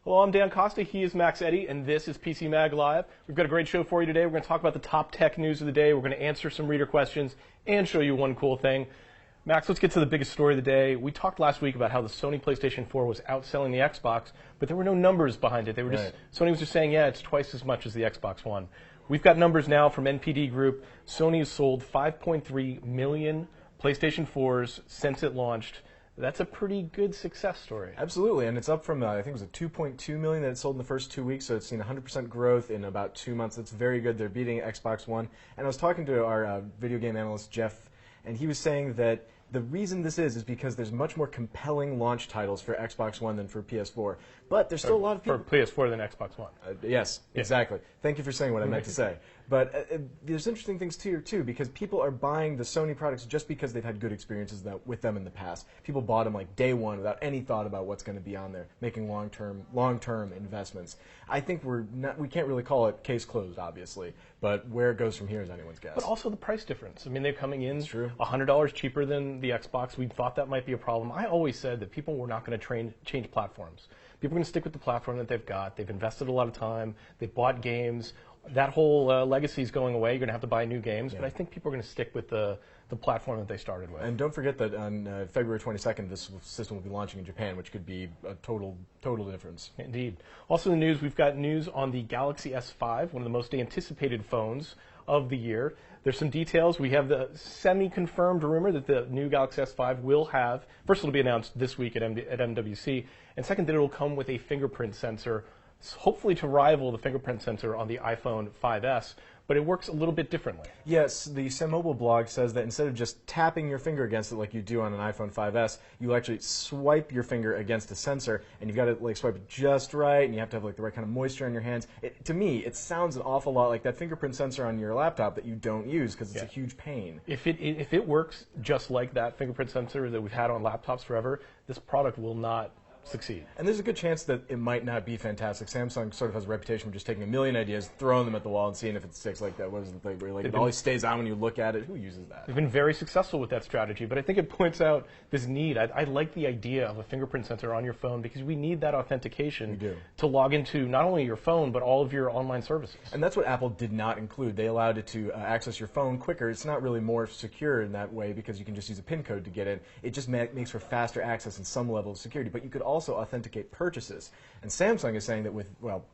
Hello, I'm Dan Costa. He is Max Eddy, and this is PCMag Live. We've got a great show for you today. We're going to talk about the top tech news of the day. We're going to answer some reader questions and show you one cool thing. Max, let's get to the biggest story of the day. We talked last week about how the Sony PlayStation 4 was outselling the Xbox, but there were no numbers behind it. They were just Sony was just saying, yeah, it's twice as much as the Xbox One. We've got numbers now from NPD Group. Sony has sold 5.3 million PlayStation 4s since it launched. That's a pretty good success story. Absolutely, and it's up from, I think it was a 2.2 million that it sold in the first 2 weeks, so it's seen 100% growth in about 2 months. It's very good. They're beating Xbox One. And I was talking to our video game analyst, Jeff, and he was saying that the reason this is because there's much more compelling launch titles for Xbox One than for PS4. But there's still a lot of people... For PS4 than Xbox One. Yes, exactly. Thank you for saying what I meant to say. But there's interesting things here, too, because people are buying the Sony products just because they've had good experiences with them in the past. People bought them like day one without any thought about what's going to be on there, making long-term investments. I think we can't really call it case closed, obviously, but where it goes from here is anyone's guess. But also the price difference. I mean, they're coming in $100 cheaper than the Xbox. We thought that might be a problem. I always said that people were not going to change platforms. People are going to stick with the platform that they've got. They've invested a lot of time. They've bought games. That whole legacy is going away. You're going to have to buy new games, but I think people are going to stick with the platform that they started with. And don't forget that on February 22nd, this system will be launching in Japan, which could be a total difference. Indeed. Also in the news, we've got news on the Galaxy S5, one of the most anticipated phones of the year. There's some details. We have the semi-confirmed rumor that the new Galaxy S5 will have, first it'll be announced this week at MWC, and second that it will come with a fingerprint sensor, hopefully to rival the fingerprint sensor on the iPhone 5S, but it works a little bit differently. Yes, the SimMobile blog says that instead of just tapping your finger against it like you do on an iPhone 5S, you actually swipe your finger against a sensor, and you've got to like swipe it just right, and you have to have like the right kind of moisture on your hands. To me, it sounds an awful lot like that fingerprint sensor on your laptop that you don't use because it's a huge pain. If it works just like that fingerprint sensor that we've had on laptops forever, this product will not succeed. And there's a good chance that it might not be fantastic. Samsung sort of has a reputation for just taking a million ideas, throwing them at the wall, and seeing if it sticks. Like that. What is the thing where it always stays on when you look at it? Who uses that? They've been very successful with that strategy, but I think it points out this need. I like the idea of a fingerprint sensor on your phone because we need that authentication to log into not only your phone but all of your online services. And that's what Apple did not include. They allowed it to access your phone quicker. It's not really more secure in that way because you can just use a PIN code to get in. It just makes for faster access and some level of security. But you could also authenticate purchases. And Samsung is saying that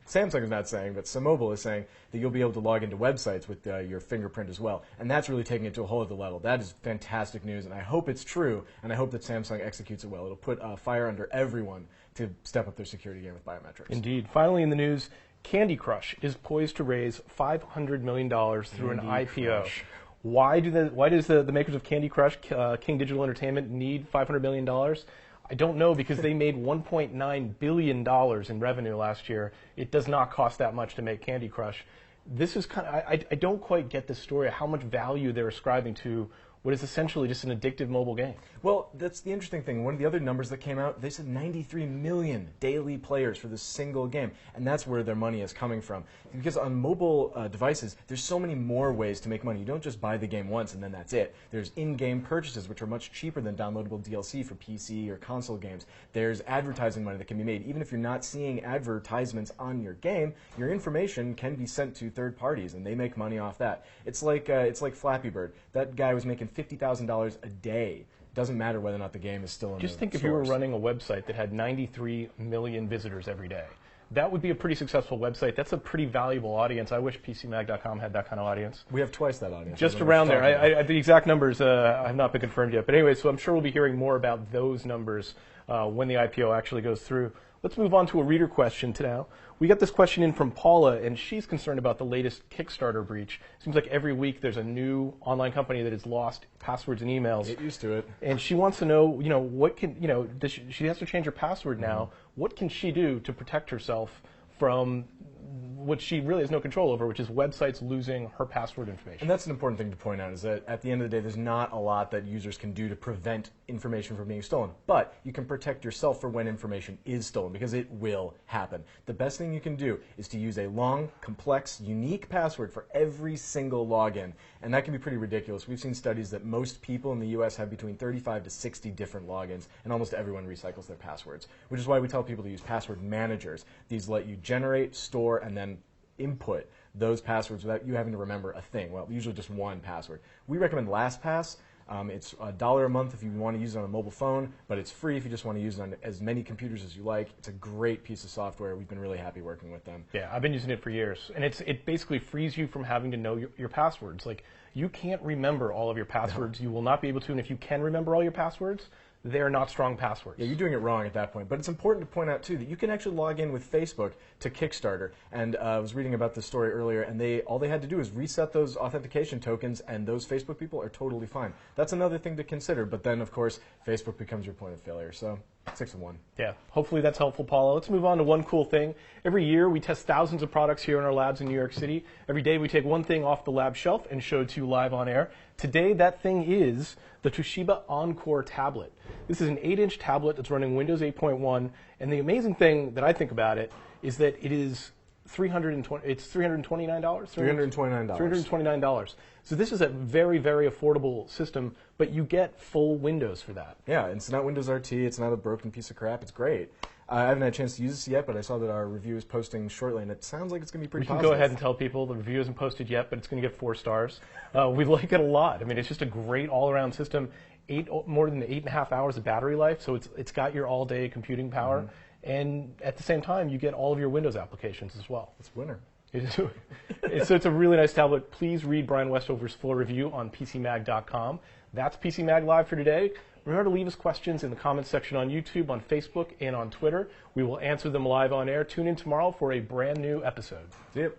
Samsung is not saying, but SimMobile is saying that you'll be able to log into websites with your fingerprint as well. And that's really taking it to a whole other level. That is fantastic news, and I hope it's true, and I hope that Samsung executes it well. It'll put fire under everyone to step up their security game with biometrics. Indeed. Finally in the news, Candy Crush is poised to raise $500 million through an IPO. Why does the makers of Candy Crush, King Digital Entertainment, need $500 million? I don't know because they made $1.9 billion in revenue last year. It does not cost that much to make Candy Crush. This is kind of, I don't quite get this story of how much value they're ascribing to what is essentially just an addictive mobile game. Well, that's the interesting thing. One of the other numbers that came out, they said 93 million daily players for this single game, and that's where their money is coming from. Because on mobile devices, there's so many more ways to make money. You don't just buy the game once and then that's it. There's in-game purchases, which are much cheaper than downloadable DLC for PC or console games. There's advertising money that can be made. Even if you're not seeing advertisements on your game, your information can be sent to third parties, and they make money off that. It's like Flappy Bird. That guy was making $50,000 a day. Doesn't matter whether or not the game is still in the Just think if you were running a website that had 93 million visitors every day. That would be a pretty successful website. That's a pretty valuable audience. I wish PCMag.com had that kind of audience. We have twice that audience. Just around there. The exact numbers have not been confirmed yet. But anyway, so I'm sure we'll be hearing more about those numbers when the IPO actually goes through. Let's move on to a reader question now. We got this question in from Paula, and she's concerned about the latest Kickstarter breach. Seems like every week there's a new online company that has lost passwords and emails. Get used to it. And she wants to know, what can, she has to change her password now. What can she do to protect herself from what she really has no control over, which is websites losing her password information. And that's an important thing to point out, is that at the end of the day, there's not a lot that users can do to prevent information from being stolen. But you can protect yourself for when information is stolen, because it will happen. The best thing you can do is to use a long, complex, unique password for every single login. And that can be pretty ridiculous. We've seen studies that most people in the US have between 35 to 60 different logins, and almost everyone recycles their passwords, which is why we tell people to use password managers. These let you generate, store, and then input those passwords without you having to remember a thing. Well, usually just one password. We recommend LastPass. It's $1 a month if you want to use it on a mobile phone, but it's free if you just want to use it on as many computers as you like. It's a great piece of software. We've been really happy working with them. Yeah, I've been using it for years, and it basically frees you from having to know your passwords. Like, you can't remember all of your passwords. No. You will not be able to, and if you can remember all your passwords, they're not strong passwords. Yeah, you're doing it wrong at that point. But it's important to point out, too, that you can actually log in with Facebook to Kickstarter. And I was reading about this story earlier, and all they had to do is reset those authentication tokens, and those Facebook people are totally fine. That's another thing to consider. But then, of course, Facebook becomes your point of failure. So 6 of 1. Yeah, hopefully that's helpful, Paula. Let's move on to one cool thing. Every year, we test thousands of products here in our labs in New York City. Every day, we take one thing off the lab shelf and show it to you live on air. Today, that thing is the Toshiba Encore tablet. This is an 8-inch tablet that's running Windows 8.1, and the amazing thing that I think about it is that it is $329? $329. So this is a very, very affordable system, but you get full Windows for that. Yeah, it's not Windows RT. It's not a broken piece of crap. It's great. I haven't had a chance to use this yet, but I saw that our review is posting shortly, and it sounds like it's going to be pretty positive. We can go ahead and tell people the review isn't posted yet, but it's going to get 4 stars. We like it a lot. I mean, it's just a great all-around system. More than 8.5 hours of battery life, so it's got your all-day computing power. Mm-hmm. And at the same time, you get all of your Windows applications as well. It's winner. So it's a really nice tablet. Please read Brian Westover's full review on PCMag.com. That's PCMag Live for today. Remember to leave us questions in the comments section on YouTube, on Facebook, and on Twitter. We will answer them live on air. Tune in tomorrow for a brand new episode. See you.